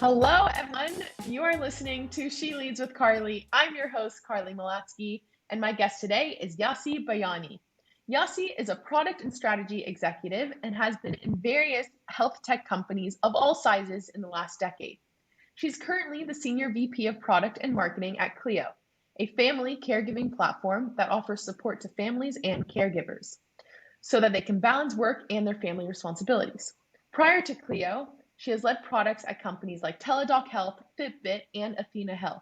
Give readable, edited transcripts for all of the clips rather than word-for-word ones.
Hello, everyone. You are listening to SheLeads with Carly. I'm your host, Carly Malatsky, and my guest today is Yasi Baiani. Yasi is a product and strategy executive and has been in various health tech companies of all sizes in the last decade. She's currently the Senior VP of Product and Marketing at Cleo, a family caregiving platform that offers support to families and caregivers so that they can balance work and their family responsibilities. Prior to Cleo, she has led products at companies like Teladoc Health, Fitbit, and athenahealth.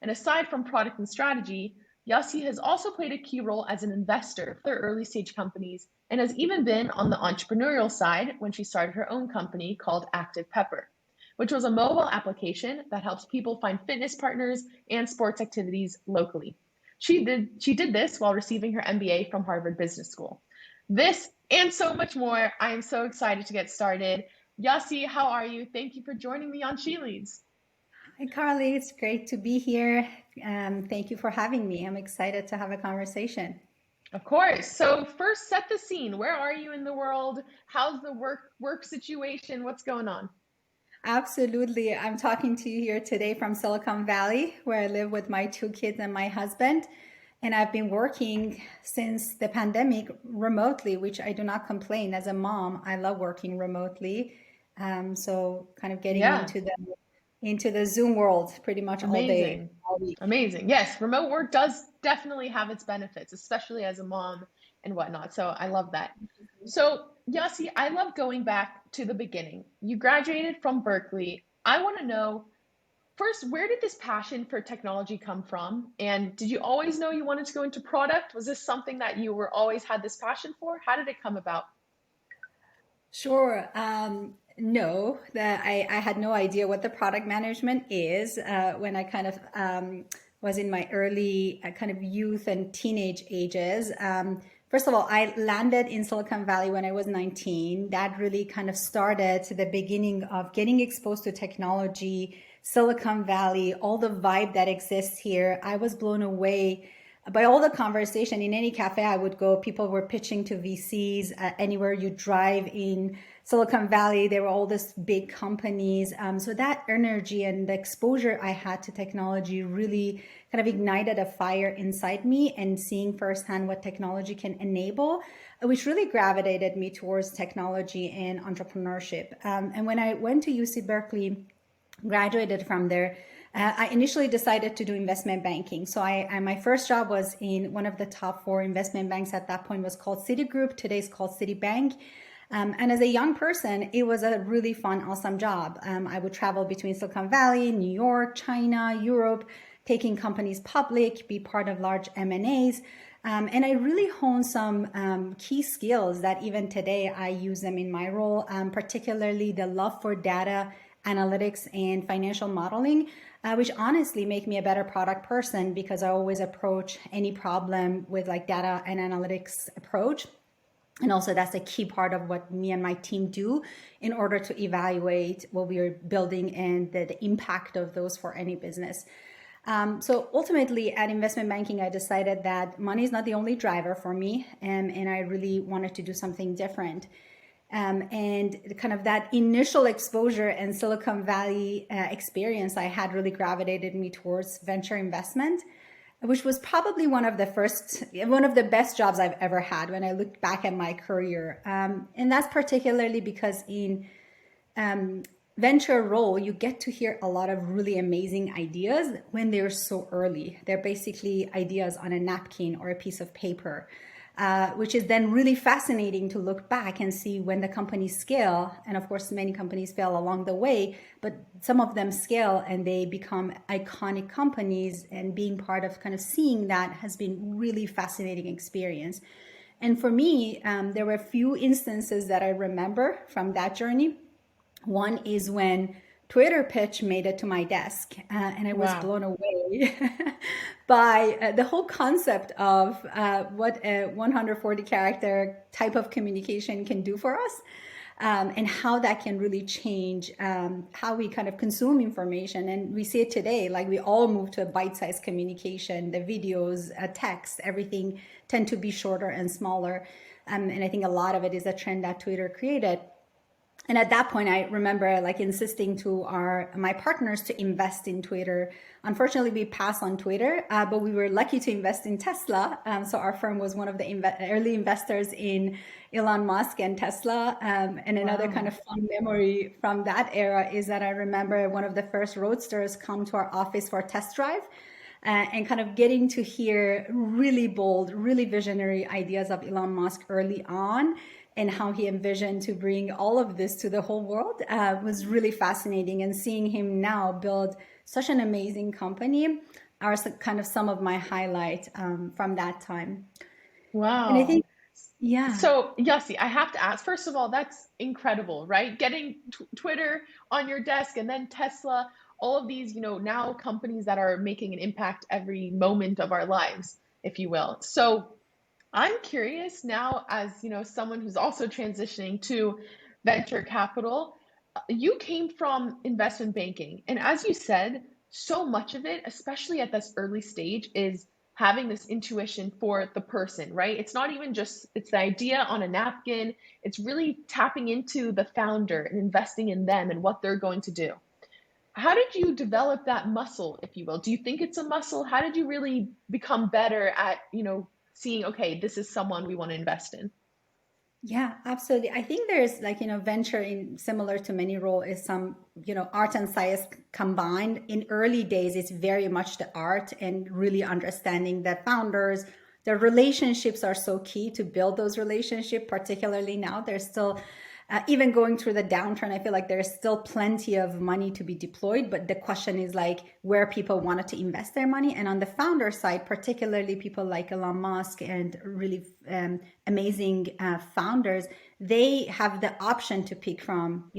And aside from product and strategy, Yasi has also played a key role as an investor for early stage companies and has even been on the entrepreneurial side when she started her own company called ActivePepper, which was a mobile application that helps people find fitness partners and sports activities locally. She did this while receiving her MBA from Harvard Business School. This and so much more. I am so excited to get started. Yasi, how are you? Thank you for joining me on SheLeads. Hi, Carly. It's great to be here. Thank you for having me. I'm excited to have a conversation. Of course. So first, set the scene. Where are you in the world? How's the work situation? What's going on? Absolutely. I'm talking to you here today from Silicon Valley, where I live with my two kids and my husband. And I've been working since the pandemic remotely, which I do not complain. As a mom, I love working remotely. So kind of getting Yeah, into the Zoom world pretty much all day, amazing. all week. Amazing. Yes, remote work does definitely have its benefits, especially as a mom and whatnot. So I love that. So, Yasi, I love going back to the beginning. You graduated from Berkeley. I want to know first, where did this passion for technology come from? And did you always know you wanted to go into product? Was this something that you were always had this passion for? How did it come about? Sure. No, that I had no idea what the product management is when I kind of was in my early kind of youth and teenage ages. First of all, I landed in Silicon Valley when I was 19. That really kind of started the beginning of getting exposed to technology, Silicon Valley, all the vibe that exists here. I was blown away by all the conversation. In any cafe I would go, people were pitching to VCs. Anywhere you drive in Silicon Valley, there were all these big companies. So that energy and the exposure I had to technology really kind of ignited a fire inside me, and seeing firsthand what technology can enable, which really gravitated me towards technology and entrepreneurship. And when I went to UC Berkeley, graduated from there, I initially decided to do investment banking. So my first job was in one of the top four investment banks at that point, was called Citigroup. Today it's called Citibank. And as a young person, it was a really fun, awesome job. I would travel between Silicon Valley, New York, China, Europe, taking companies public, be part of large M&As. And I really honed some key skills that even today I use them in my role, particularly the love for data analytics and financial modeling, which honestly make me a better product person because I always approach any problem with like data and analytics approach. And also that's a key part of what me and my team do in order to evaluate what we are building and the impact of those for any business. So ultimately at investment banking, I decided that money is not the only driver for me, and I really wanted to do something different. And kind of that initial exposure and Silicon Valley experience I had really gravitated me towards venture investment, which was probably one of the best jobs I've ever had when I look back at my career. And that's particularly because in venture role, you get to hear a lot of really amazing ideas when they're so early. They're basically ideas on a napkin or a piece of paper. Which is then really fascinating to look back and see when the companies scale. And of course, many companies fail along the way, but some of them scale and they become iconic companies. And being part of kind of seeing that has been really fascinating experience. And for me, there were a few instances that I remember from that journey. One is when Twitter pitch made it to my desk, and I was Wow. blown away by the whole concept of what a 140 character type of communication can do for us, and how that can really change how we kind of consume information. And we see it today, like we all move to a bite-sized communication, the videos, text, everything tend to be shorter and smaller. And I think a lot of it is a trend that Twitter created. And at that point, I remember like insisting to my partners to invest in Twitter. Unfortunately, we passed on Twitter, but we were lucky to invest in Tesla. So our firm was one of the early investors in Elon Musk and Tesla. And another kind Wow. of fun memory from that era is that I remember one of the first roadsters come to our office for a test drive. And kind of getting to hear really bold, really visionary ideas of Elon Musk early on, and how he envisioned to bring all of this to the whole world was really fascinating. And seeing him now build such an amazing company are kind of some of my highlights from that time. And I Wow. think, yeah. So, Yossi, I have to ask, first of all, that's incredible, right? Getting Twitter on your desk and then Tesla, all of these, now companies that are making an impact every moment of our lives, if you will. So, I'm curious now, as someone who's also transitioning to venture capital. You came from investment banking, and as you said, so much of it, especially at this early stage, is having this intuition for the person, right? It's not even just it's the idea on a napkin. It's really tapping into the founder and investing in them and what they're going to do. How did you develop that muscle, if you will? Do you think it's a muscle? How did you really become better at, seeing, okay, this is someone we want to invest in? Yeah, absolutely. I think there's like, venture in similar to many role is some, art and science combined. In early days, it's very much the art and really understanding that founders, their relationships are so key to build those relationships, particularly now. There's still even going through the downturn, I feel like there's still plenty of money to be deployed, but the question is like where people wanted to invest their money. And on the founder side, particularly people like Elon Musk and really amazing founders, they have the option to pick from,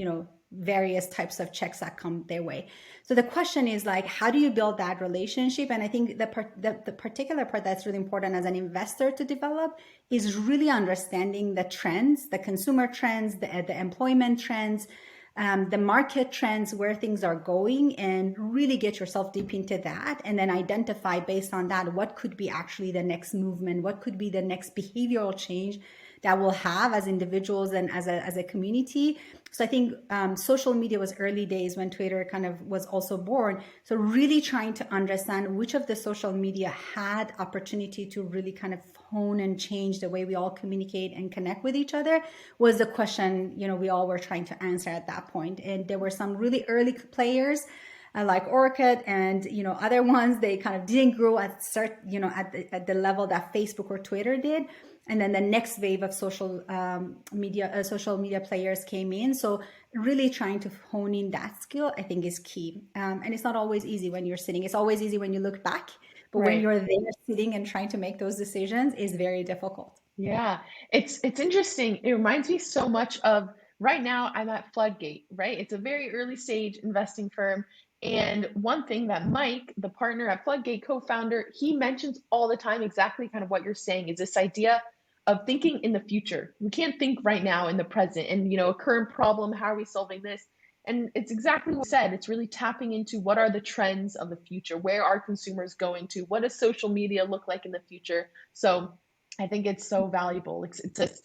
various types of checks that come their way. So the question is like, how do you build that relationship? And I think the particular part that's really important as an investor to develop is really understanding the trends, the consumer trends, the employment trends, the market trends, where things are going, and really get yourself deep into that, and then identify based on that what could be actually the next movement, what could be the next behavioral change that we'll have as individuals and as a community. So I think social media was early days when Twitter kind of was also born. So really trying to understand which of the social media had opportunity to really kind of hone and change the way we all communicate and connect with each other was the question, we all were trying to answer at that point. And there were some really early players like Orchid and other ones. They kind of didn't grow at at the level that Facebook or Twitter did. And then the next wave of social media players came in. So really trying to hone in that skill, I think, is key. And it's not always easy when you're sitting. It's always easy when you look back, but when Right. you're there sitting and trying to make those decisions is very difficult. Yeah, it's interesting. It reminds me so much of right now I'm at Floodgate, right? It's a very early stage investing firm. And one thing that Mike, the partner at Floodgate, co-founder, he mentions all the time exactly kind of what you're saying is this idea of thinking in the future. We can't think right now in the present and a current problem, how are we solving this? And it's exactly what you said. It's really tapping into what are the trends of the future? Where are consumers going to? What does social media look like in the future? So I think it's so valuable.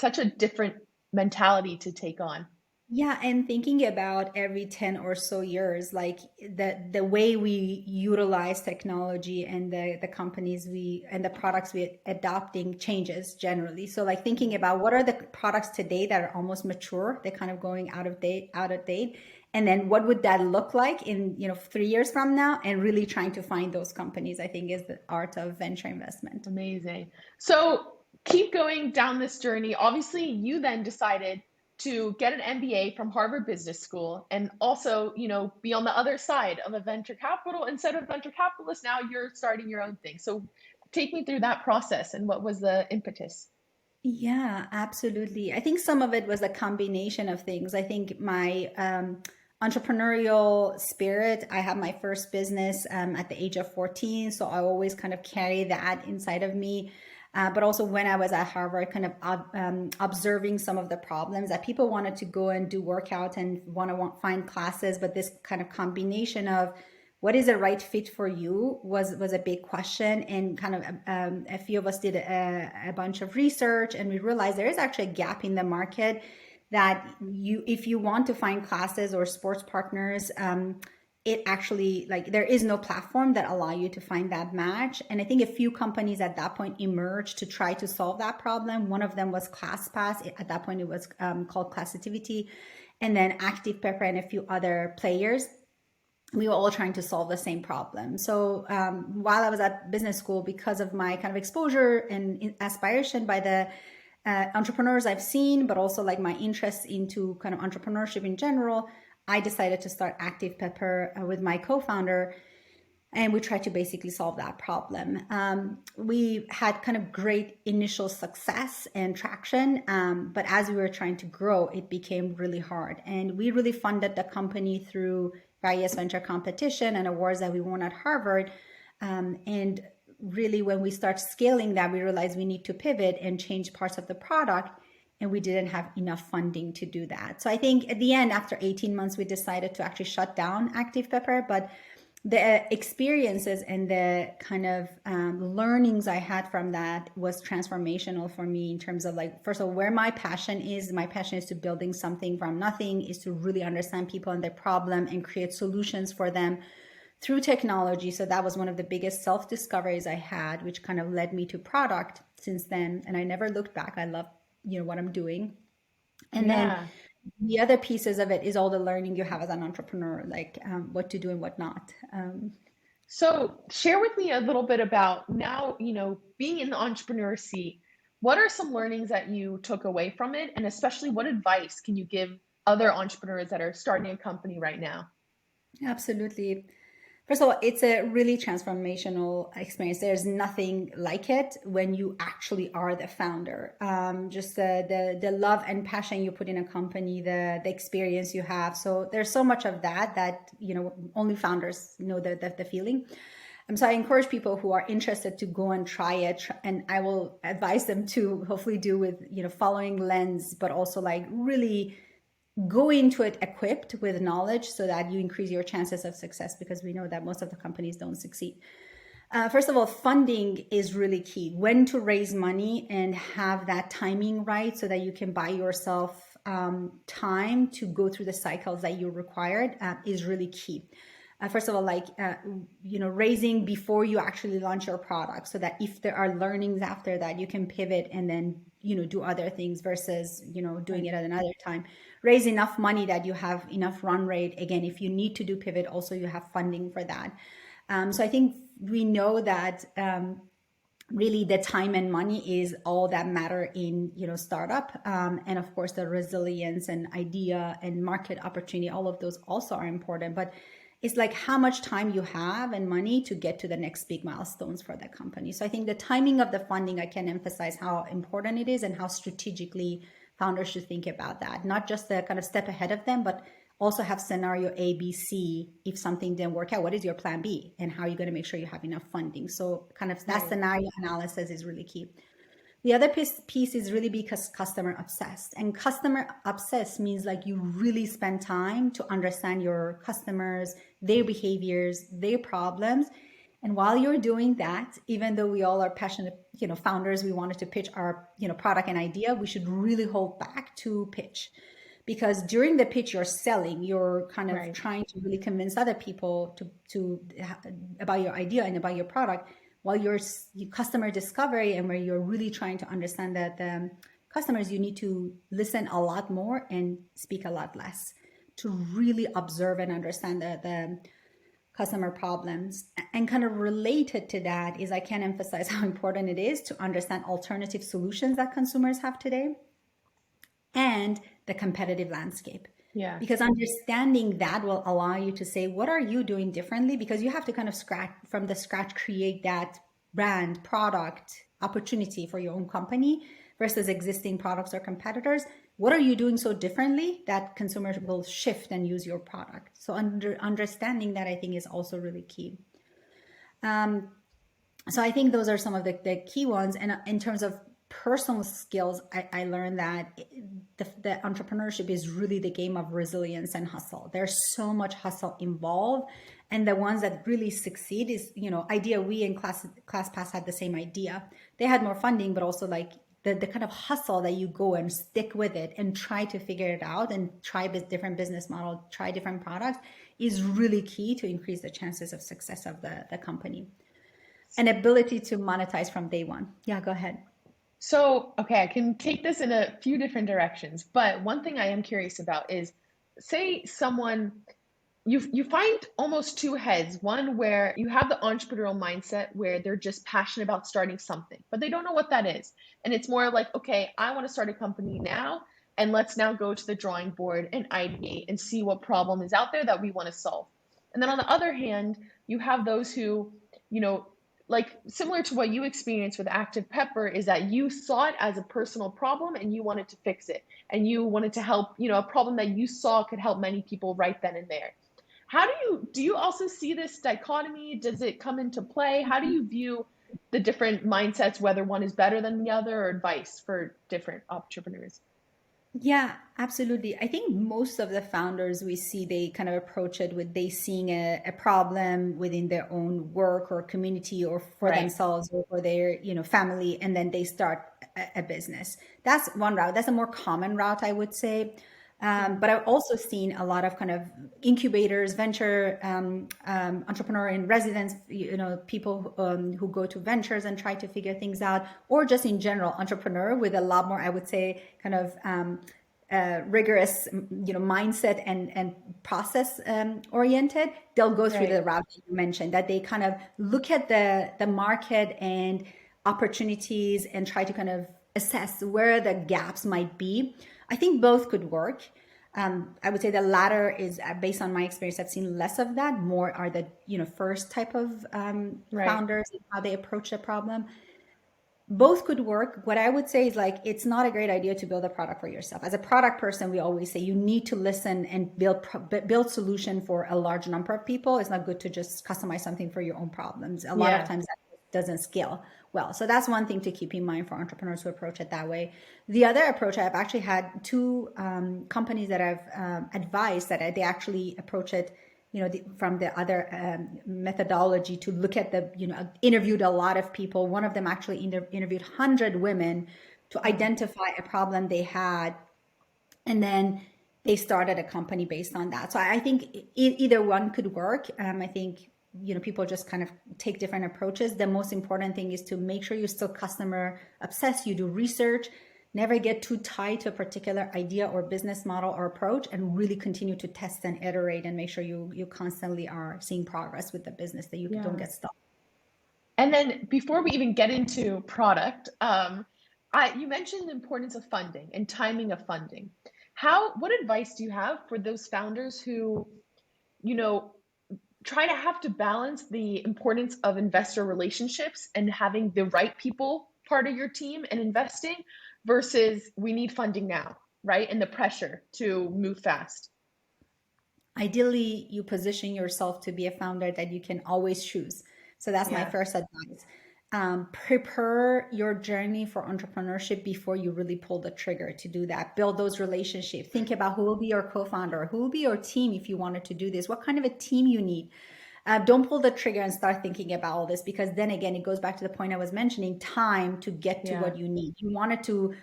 Such a different mentality to take on. Yeah, and thinking about every 10 or so years, like the way we utilize technology and the companies we and the products we adopting changes generally. So like thinking about what are the products today that are almost mature, they're kind of going out of date. And then what would that look like in, 3 years from now? And really trying to find those companies, I think, is the art of venture investment. Amazing. So keep going down this journey. Obviously, you then decided to get an MBA from Harvard Business School and also, be on the other side of a venture capital. Instead of venture capitalist, now you're starting your own thing. So take me through that process and what was the impetus? Yeah, absolutely. I think some of it was a combination of things. I think my entrepreneurial spirit, I had my first business at the age of 14. So I always kind of carry that inside of me. But also when I was at Harvard, kind of observing some of the problems that people wanted to go and do workout and find classes, but this kind of combination of what is the right fit for you was a big question. And kind of a few of us did a bunch of research, and we realized there is actually a gap in the market that if you want to find classes or sports partners, it actually, like, there is no platform that allow you to find that match. And I think a few companies at that point emerged to try to solve that problem. One of them was ClassPass. At that point, it was called Classitivity, and then ActivePepper and a few other players. We were all trying to solve the same problem. So while I was at business school, because of my kind of exposure and aspiration by the entrepreneurs I've seen, but also like my interest into kind of entrepreneurship in general, I decided to start ActivePepper with my co-founder, and we tried to basically solve that problem. We had kind of great initial success and traction, but as we were trying to grow, it became really hard. And we really funded the company through various venture competition and awards that we won at Harvard. And really, when we start scaling that, we realized we need to pivot and change parts of the product, and we didn't have enough funding to do that. So I think at the end, after 18 months, we decided to actually shut down ActivePepper. But the experiences and the kind of learnings I had from that was transformational for me in terms of, like, first of all, where my passion is to building something from nothing, is to really understand people and their problem and create solutions for them through technology. So that was one of the biggest self-discoveries I had, which kind of led me to product since then. And I never looked back. I love, what I'm doing. And then the other pieces of it is all the learning you have as an entrepreneur, like what to do and what not. So share with me a little bit about now, being in the entrepreneur seat, what are some learnings that you took away from it? And especially, what advice can you give other entrepreneurs that are starting a company right now? Absolutely. First of all, it's a really transformational experience. There's nothing like it when you actually are the founder. Just the love and passion you put in a company, the experience you have. So there's so much of that only founders know the feeling. So I encourage people who are interested to go and try it, and I will advise them to hopefully do with following lens, but also like really go into it equipped with knowledge so that you increase your chances of success, because we know that most of the companies don't succeed. First of all, funding is really key. When to raise money and have that timing right so that you can buy yourself time to go through the cycles that you required is really key. First of all, raising before you actually launch your product, so that if there are learnings after that, you can pivot and then do other things versus doing it at another time. Raise enough money that you have enough run rate. Again, if you need to do pivot, also you have funding for that. So I think we know that really the time and money is all that matter in startup, and of course the resilience and idea and market opportunity, all of those also are important. But it's like how much time you have and money to get to the next big milestones for the company. So I think the timing of the funding, I can emphasize how important it is and how strategically founders should think about that. Not just the kind of step ahead of them, but also have scenario A, B, C. If something didn't work out, what is your plan B? And how are you going to make sure you have enough funding? So kind of that scenario analysis is really key. The other piece is really because customer obsessed. And customer obsessed means like you really spend time to understand your customers, their behaviors, their problems. And while you're doing that, even though we all are passionate, founders, we wanted to pitch our, product and idea, we should really hold back to pitch. Because during the pitch, you're selling, you're kind of trying to really convince other people to about your idea and about your product, while your customer discovery and where you're really trying to understand that the customers, you need to listen a lot more and speak a lot less to really observe and understand the customer problems. And kind of related to that is, I can't emphasize how important it is to understand alternative solutions that consumers have today and the competitive landscape. Yeah. Because understanding that will allow you to say, what are you doing differently? Because you have to kind of from the scratch create that brand, product, opportunity for your own company versus existing products or competitors. What are you doing so differently that consumers will shift and use your product? So understanding that, I think, is also really key. So I think those are some of the key ones. And in terms of personal skills, I learned that the entrepreneurship is really the game of resilience and hustle. There's so much hustle involved. And the ones that really succeed is, idea. We in ClassPass had the same idea. They had more funding, but also like the kind of hustle that you go and stick with it and try to figure it out and try different business model, try different products is really key to increase the chances of success of the company. An ability to monetize from day one. Yeah, go ahead. So, okay, I can take this in a few different directions, but one thing I am curious about is, say someone, you find almost two heads. One where you have the entrepreneurial mindset where they're just passionate about starting something, but they don't know what that is. And it's more like, okay, I want to start a company now, and let's now go to the drawing board and ideate and see what problem is out there that we want to solve. And then on the other hand, you have those who, you know, like similar to what you experienced with ActivePepper, is that you saw it as a personal problem and you wanted to fix it, and you wanted to help, a problem that you saw could help many people right then and there. How do you also see this dichotomy? Does it come into play? How do you view the different mindsets, whether one is better than the other, or advice for different entrepreneurs? Yeah, absolutely. I think most of the founders we see, they kind of approach it with they seeing a problem within their own work or community or for Right. themselves or for their, family, and then they start a business. That's one route. That's a more common route, I would say. But I've also seen a lot of kind of incubators, venture entrepreneur in residence, people who go to ventures and try to figure things out, or just in general entrepreneur with a lot more, I would say, kind of rigorous, mindset and process oriented. They'll go through Right. the route that you mentioned, that they kind of look at the market and opportunities and try to kind of assess where the gaps might be. I think both could work. I would say the latter is, based on my experience, I've seen less of that. More are the first type of Right. founders and how they approach the problem. Both could work. What I would say is, like, it's not a great idea to build a product for yourself. As a product person, we always say you need to listen and build solution for a large number of people. It's not good to just customize something for your own problems. A lot of Yeah. times that doesn't scale well. So that's one thing to keep in mind for entrepreneurs who approach it that way. The other approach, I've actually had two companies that I've advised that they actually approach it, from the other methodology to look at interviewed a lot of people. One of them actually interviewed 100 women to identify a problem they had, and then they started a company based on that. So I think either one could work. I think people just kind of take different approaches. The most important thing is to make sure you're still customer obsessed. You do research, never get too tied to a particular idea or business model or approach, and really continue to test and iterate and make sure you constantly are seeing progress with the business, that you don't Yeah. get stuck. And then before we even get into product, you mentioned the importance of funding and timing of funding. What advice do you have for those founders who, you know, try to have to balance the importance of investor relationships and having the right people part of your team and investing versus we need funding now, right? And the pressure to move fast. Ideally, you position yourself to be a founder that you can always choose. So that's my Yeah. first advice. Prepare your journey for entrepreneurship before you really pull the trigger to do that. Build those relationships. Think about who will be your co-founder, who will be your team if you wanted to do this, what kind of a team you need. Don't pull the trigger and start thinking about all this, because then again, it goes back to the point I was mentioning, time to get to Yeah. what you need. You wanted to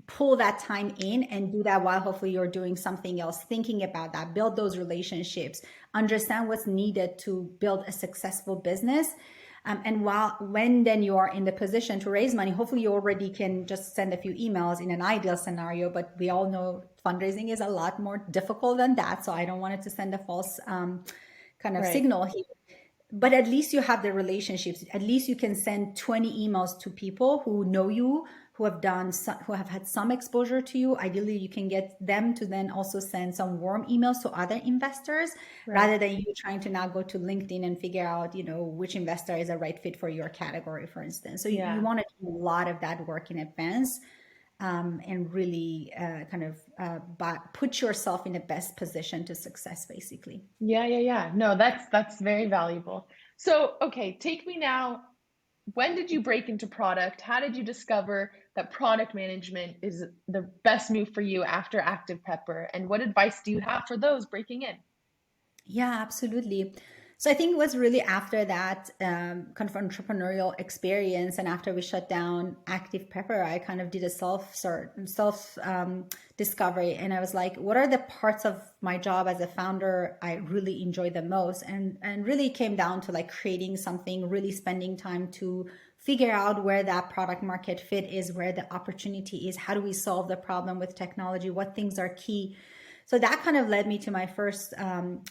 pull that time in and do that while hopefully you're doing something else, thinking about that, build those relationships, understand what's needed to build a successful business. And when then you are in the position to raise money, hopefully you already can just send a few emails in an ideal scenario, but we all know fundraising is a lot more difficult than that. So I don't want it to send a false kind of Right. signal here. But at least you have the relationships. At least you can send 20 emails to people who know you, who have had some exposure to you. Ideally, you can get them to then also send some warm emails to other investors, Right. rather than you trying to now go to LinkedIn and figure out, which investor is a right fit for your category, for instance. So you Yeah. want to do a lot of that work in advance, and really put yourself in the best position to success, basically. Yeah, yeah, yeah. No, that's very valuable. So, okay, take me now. When did you break into product? How did you discover that product management is the best move for you after ActivePepper? And what advice do you have for those breaking in? Yeah, absolutely. So I think it was really after that kind of entrepreneurial experience, and after we shut down ActivePepper, I kind of did a self discovery, and I was like, what are the parts of my job as a founder I really enjoy the most, and really came down to like creating something, really spending time to figure out where that product market fit is, where the opportunity is, how do we solve the problem with technology, what things are key. So that kind of led me to my first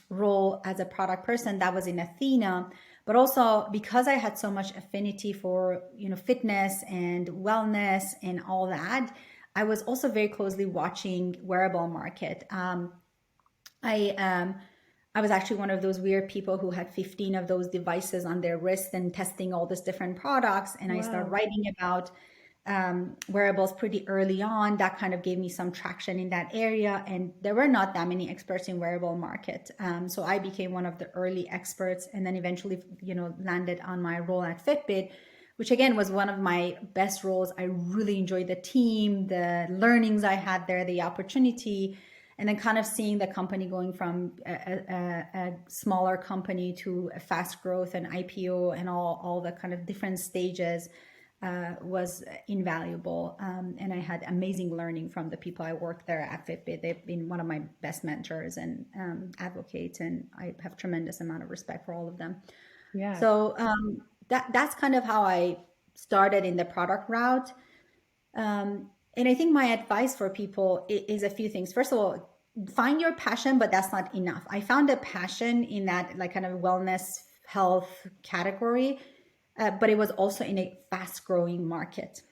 role as a product person. That was in Athena. But also because I had so much affinity for, fitness and wellness and all that, I was also very closely watching wearable market. I I was actually one of those weird people who had 15 of those devices on their wrist and testing all these different products. And I started Wow. writing about wearables pretty early on. That kind of gave me some traction in that area, and there were not that many experts in wearable market. So I became one of the early experts, and then eventually, landed on my role at Fitbit, which again was one of my best roles. I really enjoyed the team, the learnings I had there, the opportunity, and then kind of seeing the company going from a smaller company to a fast growth and IPO and all the kind of different stages was invaluable. And I had amazing learning from the people I worked there at Fitbit. They've been one of my best mentors and advocates, and I have tremendous amount of respect for all of them. Yeah. So that's kind of how I started in the product route. And I think my advice for people is a few things. First of all, find your passion, but that's not enough. I found a passion in that like kind of wellness health category, but it was also in a fast growing market.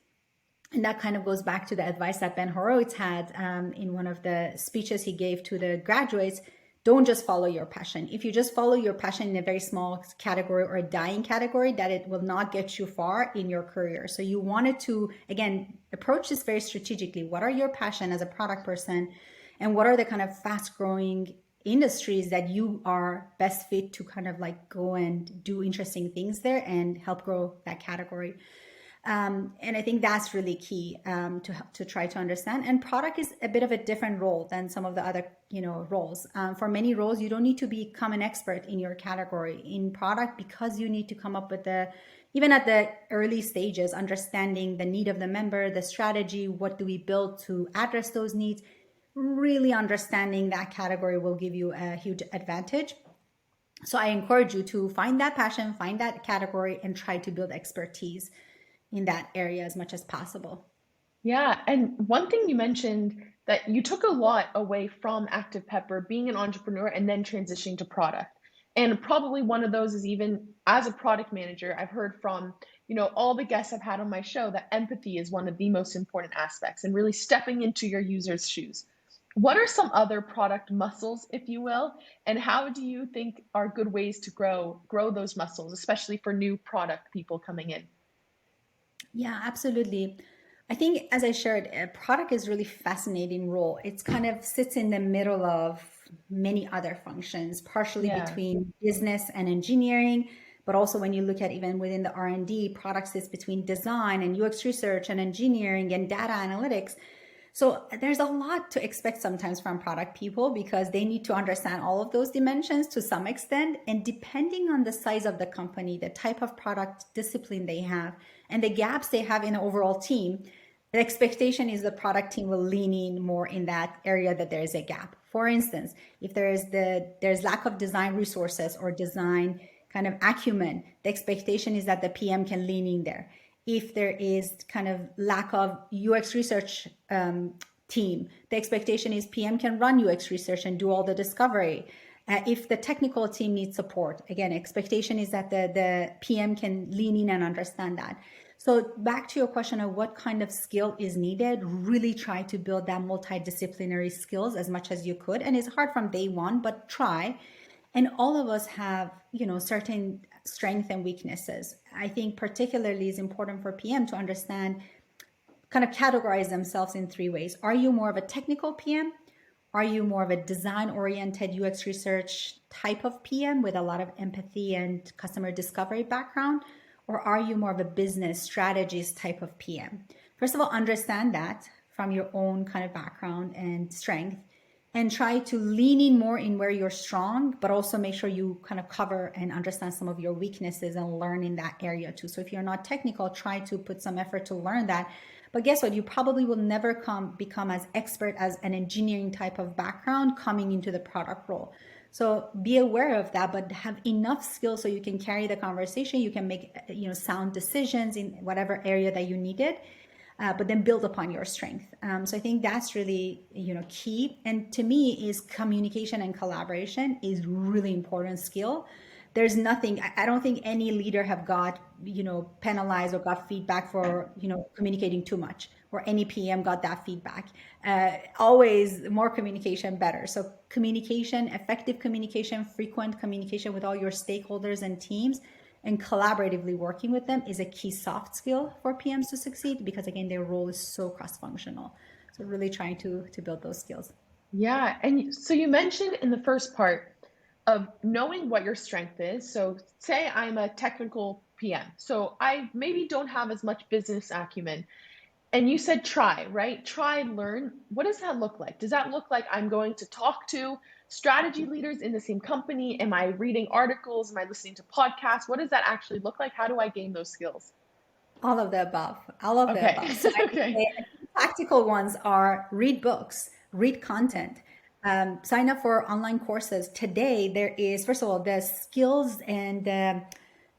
And that kind of goes back to the advice that Ben Horowitz had in one of the speeches he gave to the graduates. Don't just follow your passion. If you just follow your passion in a very small category or a dying category, that it will not get you far in your career. So you wanted to, again, approach this very strategically. What are your passion as a product person? And what are the kind of fast growing industries that you are best fit to kind of like go and do interesting things there and help grow that category? And I think that's really key to try to understand. And product is a bit of a different role than some of the other roles. For many roles, you don't need to become an expert in your category. In product, because you need to come up with even at the early stages, understanding the need of the member, the strategy, what do we build to address those needs. Really understanding that category will give you a huge advantage. So I encourage you to find that passion, find that category, and try to build expertise in that area as much as possible. Yeah. And one thing you mentioned that you took a lot away from ActivePepper, being an entrepreneur and then transitioning to product. And probably one of those is even as a product manager, I've heard from, all the guests I've had on my show that empathy is one of the most important aspects and really stepping into your users' shoes. What are some other product muscles, if you will, and how do you think are good ways to grow those muscles, especially for new product people coming in? Yeah, absolutely. I think, as I shared, a product is really fascinating role. It's kind of sits in the middle of many other functions, partially Yeah. between business and engineering, but also when you look at even within the R&D, product sits between design and UX research and engineering and data analytics. So there's a lot to expect sometimes from product people because they need to understand all of those dimensions to some extent. And depending on the size of the company, the type of product discipline they have, and the gaps they have in the overall team, the expectation is the product team will lean in more in that area that there is a gap. For instance, if there's lack of design resources or design kind of acumen, the expectation is that the PM can lean in there. If there is kind of lack of UX research team, the expectation is PM can run UX research and do all the discovery. If the technical team needs support, again, expectation is that the PM can lean in and understand that. So back to your question of what kind of skill is needed, really try to build that multidisciplinary skills as much as you could. And it's hard from day one, but try. And all of us have, certain strengths and weaknesses. I think particularly is important for PM to understand, kind of categorize themselves in three ways. Are you more of a technical PM? Are you more of a design-oriented UX research type of PM with a lot of empathy and customer discovery background? Or are you more of a business strategist type of PM? First of all, understand that from your own kind of background and strength. and try to lean in more in where you're strong, but also make sure you kind of cover and understand some of your weaknesses and learn in that area too. So if you're not technical, try to put some effort to learn that. But guess what? You probably will never become as expert as an engineering type of background coming into the product role. So be aware of that, but have enough skills so you can carry the conversation. You can make sound decisions in whatever area that you needed. But then build upon your strength. So I think that's really, key. And to me is communication and collaboration is really important skill. There's nothing, I don't think any leader have got, penalized or got feedback for, communicating too much, or any PM got that feedback. Always more communication better. So communication, effective communication, frequent communication with all your stakeholders and teams, and collaboratively working with them is a key soft skill for PMs to succeed, because again, their role is so cross-functional. So really trying to build those skills. Yeah. And so you mentioned in the first part of knowing what your strength is. So say I'm a technical PM. So I maybe don't have as much business acumen. And you said try, right? Try, learn. What does that look like? Does that look like I'm going to talk to strategy leaders in the same company? Am I reading articles? Am I listening to podcasts? What does that actually look like? How do I gain those skills? All of the above. All of the Okay. above. So I would Okay. say practical ones are read books, read content, sign up for online courses. Today, there is, first of all, the skills and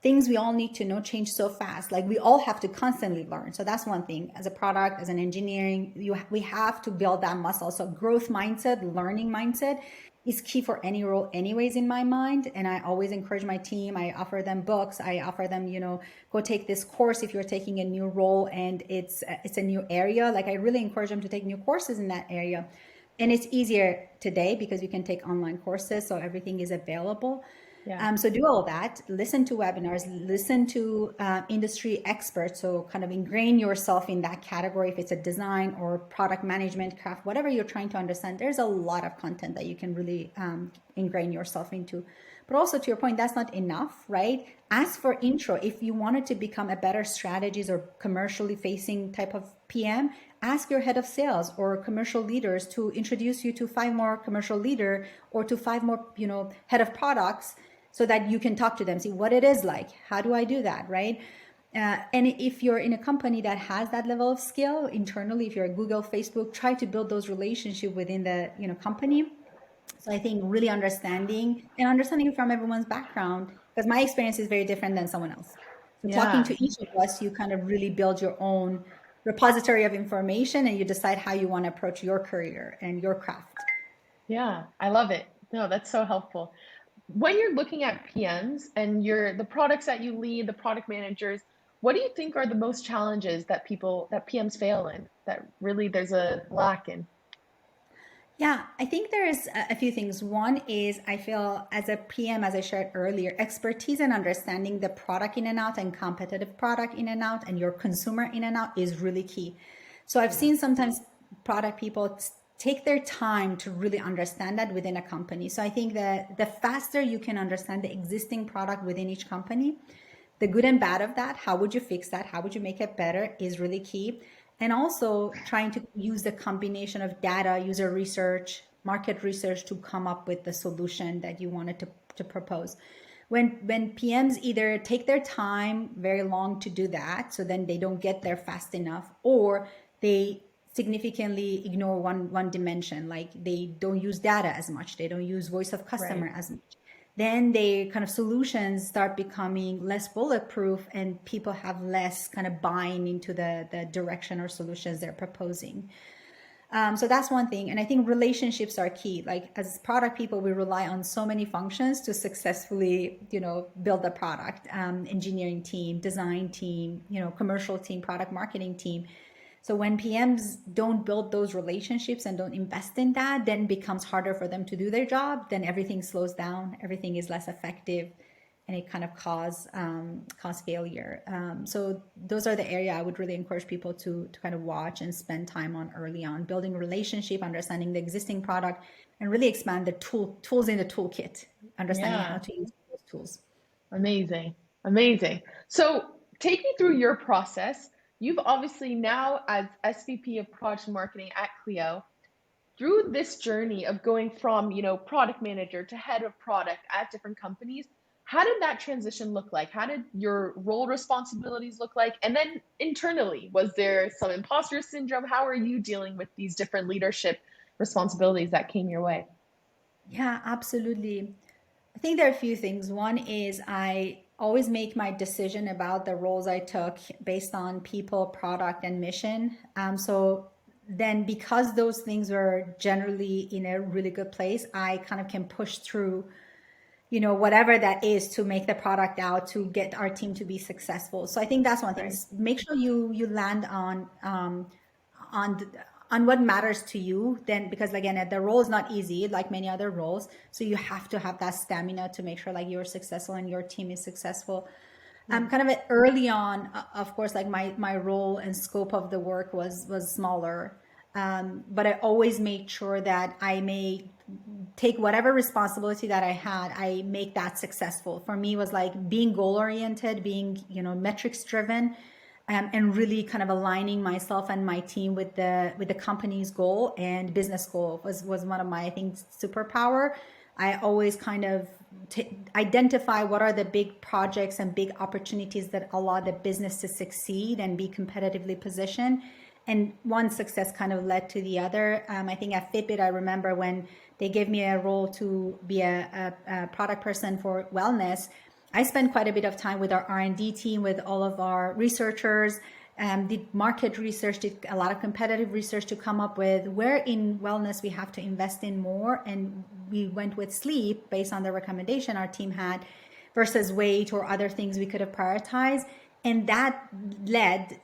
things we all need to know change so fast. Like we all have to constantly learn. So that's one thing. As a product, as an engineering, we have to build that muscle. So growth mindset, learning mindset is key for any role anyways in my mind. And I always encourage my team. I offer them books. I offer them, go take this course if you're taking a new role and it's a new area. Like I really encourage them to take new courses in that area. And it's easier today because you can take online courses. So everything is available. Yeah. So do all that, listen to webinars, listen to industry experts. So kind of ingrain yourself in that category. If it's a design or product management, craft, whatever you're trying to understand, there's a lot of content that you can really ingrain yourself into. But also to your point, that's not enough, right? Ask for intro. If you wanted to become a better strategist or commercially facing type of PM, ask your head of sales or commercial leaders to introduce you to 5 more commercial leader or to 5 more, head of products, so that you can talk to them, see what it is like. How do I do that, right? And if you're in a company that has that level of skill internally, if you're at Google, Facebook, try to build those relationships within the company. So I think really understanding from everyone's background, because my experience is very different than someone else. So talking Yeah. to each of us, you kind of really build your own repository of information and you decide how you want to approach your career and your craft. Yeah. I love it. No, that's so helpful. When you're looking at PMs and the products that you lead, the product managers, what do you think are the most challenges that PMs fail in, that really there's a lack in? Yeah, I think there's a few things. One is I feel as a PM, as I shared earlier, expertise and understanding the product in and out and competitive product in and out and your consumer in and out is really key. So I've seen sometimes product people take their time to really understand that within a company. So I think that the faster you can understand the existing product within each company, the good and bad of that, how would you fix that? How would you make it better is really key. And also trying to use the combination of data, user research, market research to come up with the solution that you wanted to propose. When PMs either take their time very long to do that, so then they don't get there fast enough, or they significantly ignore one dimension, like they don't use data as much, they don't use voice of customer as much, then they kind of solutions start becoming less bulletproof and people have less kind of buying into the direction or solutions they're proposing. So that's one thing. And I think relationships are key. Like as product people, we rely on so many functions to successfully, build a product, engineering team, design team, commercial team, product marketing team. So when PMs don't build those relationships and don't invest in that, then it becomes harder for them to do their job. Then everything slows down, everything is less effective, and it kind of cause failure. So those are the area I would really encourage people to kind of watch and spend time on early on, building relationship, understanding the existing product, and really expand the tools in the toolkit, understanding how Yeah. to use those tools. Amazing. Amazing. So take me through your process. You've obviously now, as SVP of Product Marketing at Cleo, through this journey of going from, product manager to head of product at different companies, how did that transition look like? How did your role responsibilities look like? And then internally, was there some imposter syndrome? How are you dealing with these different leadership responsibilities that came your way? Yeah, absolutely. I think there are a few things. One is I always make my decision about the roles I took based on people, product, and mission. So then, because those things were generally in a really good place, I kind of can push through, whatever that is to make the product out to get our team to be successful. So I think that's one thing. Right. Is make sure you land on on what matters to you. Then, because again, the role is not easy like many other roles, so you have to have that stamina to make sure like you're successful and your team is successful. Yeah. Kind of early on, of course, like my role and scope of the work was smaller, but I always made sure that I may take whatever responsibility that I had, I make that successful. For me, it was like being goal oriented, being metrics driven, and really kind of aligning myself and my team with the company's goal and business goal was one of my, I think, superpower. I always kind of identify what are the big projects and big opportunities that allow the business to succeed and be competitively positioned. And one success kind of led to the other. I think at Fitbit, I remember when they gave me a role to be a product person for wellness, I spent quite a bit of time with our R&D team, with all of our researchers, did market research, did a lot of competitive research to come up with where in wellness we have to invest in more. And we went with sleep based on the recommendation our team had versus weight or other things we could have prioritized. And that led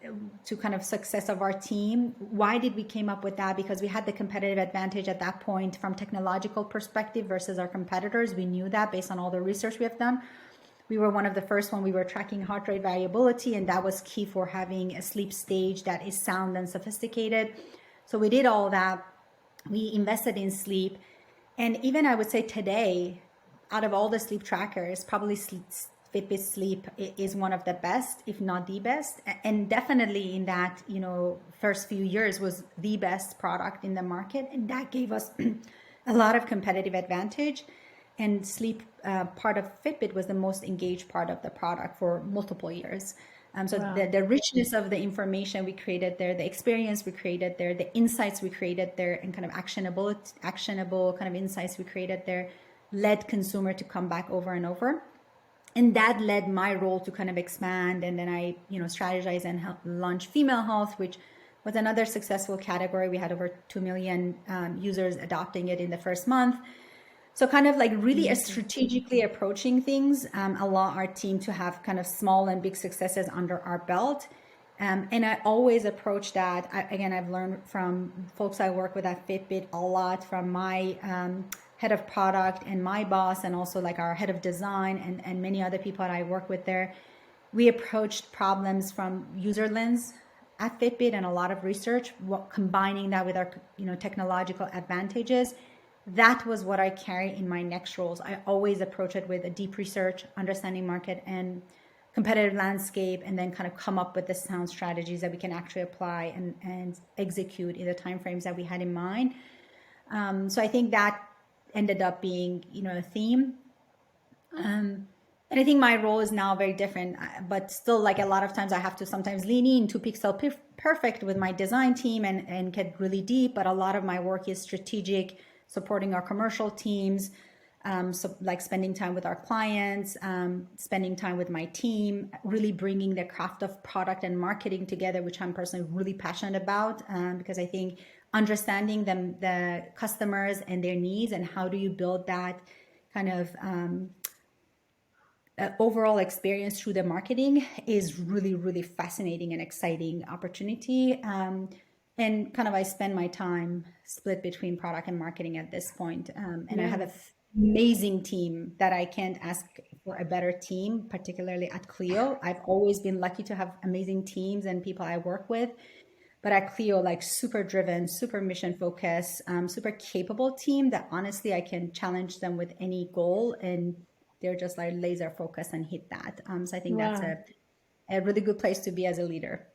to kind of success of our team. Why did we came up with that? Because we had the competitive advantage at that point from technological perspective versus our competitors. We knew that based on all the research we have done. We were one of the first when we were tracking heart rate variability, and that was key for having a sleep stage that is sound and sophisticated. So we did all that. We invested in sleep. And even I would say today, out of all the sleep trackers, probably Fitbit Sleep is one of the best, if not the best. And definitely in that, first few years was the best product in the market. And that gave us a lot of competitive advantage. And sleep part of Fitbit was the most engaged part of the product for multiple years. So Wow. the richness of the information we created there, the experience we created there, the insights we created there, and kind of actionable kind of insights we created there led consumer to come back over and over. And that led my role to kind of expand. And then I, strategize and launch female health, which was another successful category. We had over 2 million users adopting it in the first month. So kind of like really strategically approaching things, allow our team to have kind of small and big successes under our belt. And I always approach that. I've learned from folks I work with at Fitbit a lot, from my head of product and my boss, and also like our head of design and many other people that I work with there. We approached problems from user lens at Fitbit and a lot of research, combining that with our technological advantages. That was what I carry in my next roles. I always approach it with a deep research, understanding market and competitive landscape, and then kind of come up with the sound strategies that we can actually apply and execute in the timeframes that we had in mind. So I think that ended up being, a theme. And I think my role is now very different, but still like a lot of times I have to sometimes lean in to pixel perfect with my design team and get really deep. But a lot of my work is strategic, supporting our commercial teams, so like spending time with our clients, spending time with my team, really bringing the craft of product and marketing together, which I'm personally really passionate about, because I think understanding the customers and their needs and how do you build that kind of overall experience through the marketing is really, really fascinating and exciting opportunity. And kind of I spend my time split between product and marketing at this point. And I have an amazing team that I can't ask for a better team, particularly at Cleo. I've always been lucky to have amazing teams and people I work with. But at Cleo, like super driven, super mission focused, super capable team that honestly I can challenge them with any goal and they're just like laser focused and hit that. So I think that's a really good place to be as a leader.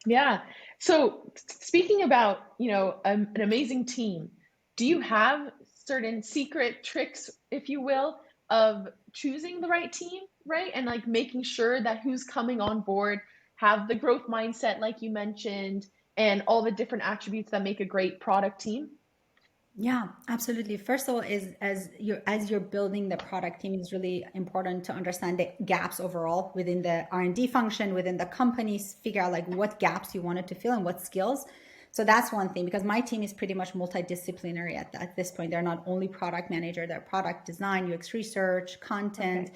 Yeah. So speaking about, an amazing team, do you have certain secret tricks, if you will, of choosing the right team, right? And like making sure that who's coming on board have the growth mindset, like you mentioned, and all the different attributes that make a great product team? Yeah, absolutely. First of all, is as you're building the product team, is really important to understand the gaps overall within the R&D function, within the companies, figure out like what gaps you wanted to fill and what skills. So that's one thing, because my team is pretty much multidisciplinary at this point. They're not only product manager, they're product design, UX research, content,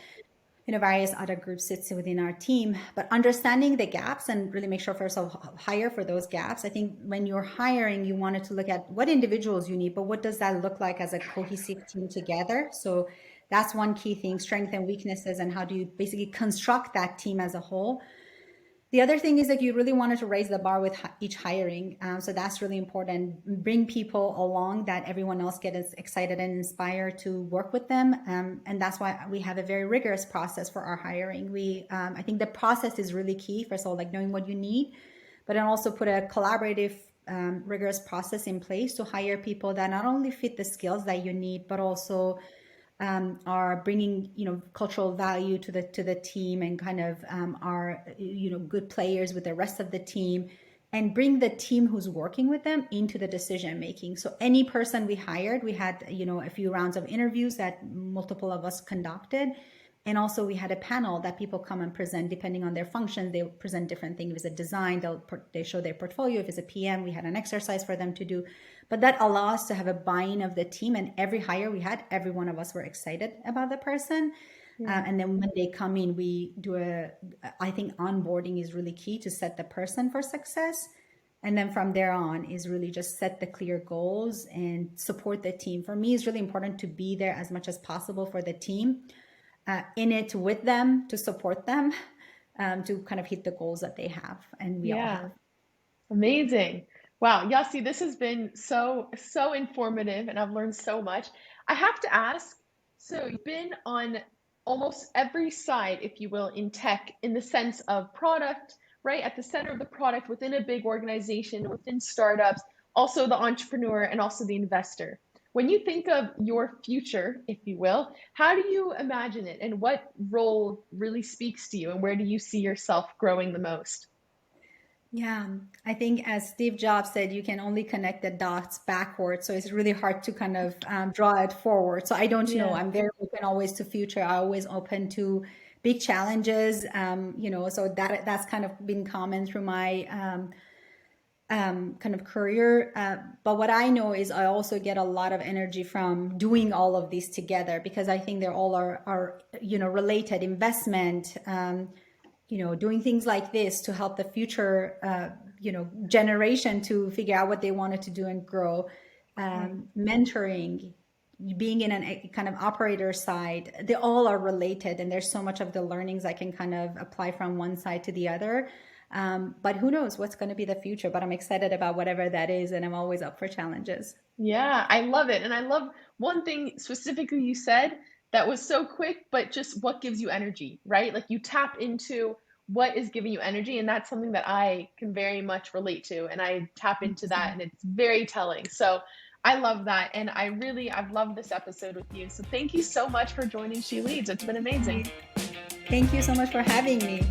Okay. various other groups sits within our team. But understanding the gaps and really make sure first of all hire for those gaps. I think when you're hiring, you wanted to look at what individuals you need, but what does that look like as a cohesive team together? So that's one key thing: strengths and weaknesses, and how do you basically construct that team as a whole. The other thing is that you really wanted to raise the bar with each hiring. So that's really important. Bring people along that everyone else gets excited and inspired to work with them. And that's why we have a very rigorous process for our hiring. I think the process is really key. First of all, like knowing what you need, but then also put a collaborative, rigorous process in place to hire people that not only fit the skills that you need, but also are bringing cultural value to the team, and kind of are good players with the rest of the team, and bring the team who's working with them into the decision making. So any person we hired, we had a few rounds of interviews that multiple of us conducted. And also we had a panel that people come and present depending on their functions. They present different things. If it's a design, they show their portfolio. If it's a PM, we had an exercise for them to do. But that allows us to have a buy-in of the team. And every hire we had, every one of us were excited about the person. And then when they come in, we do I think onboarding is really key to set the person for success. And then from there on is really just set the clear goals and support the team. For me, it's really important to be there as much as possible for the team. In it with them, to support them, to kind of hit the goals that they have, and we all Yeah. have. Amazing. Wow, Yasi, this has been so informative and I've learned so much. I have to ask, so you've been on almost every side, if you will, in tech, in the sense of product, right? At the center of the product within a big organization, within startups, also the entrepreneur and also the investor. When you think of your future, if you will, how do you imagine it and what role really speaks to you and where do you see yourself growing the most? Yeah, I think as Steve Jobs said, you can only connect the dots backwards. So it's really hard to kind of draw it forward. So I don't know. Yeah. I'm very open always to future. I'm always open to big challenges. So that's kind of been common through my kind of career. But what I know is I also get a lot of energy from doing all of these together, because I think they're all are related. Investment, doing things like this to help the future, generation to figure out what they wanted to do and grow. Right. Mentoring, being in a kind of operator side, they all are related, and there's so much of the learnings I can kind of apply from one side to the other. But who knows what's going to be the future, but I'm excited about whatever that is, and I'm always up for challenges. Yeah, I love it. And I love one thing specifically you said that was so quick, but just what gives you energy, right? Like you tap into what is giving you energy. And that's something that I can very much relate to. And I tap into that and it's very telling. So I love that. And I've loved this episode with you. So thank you so much for joining She Leads. It's been amazing. Thank you so much for having me.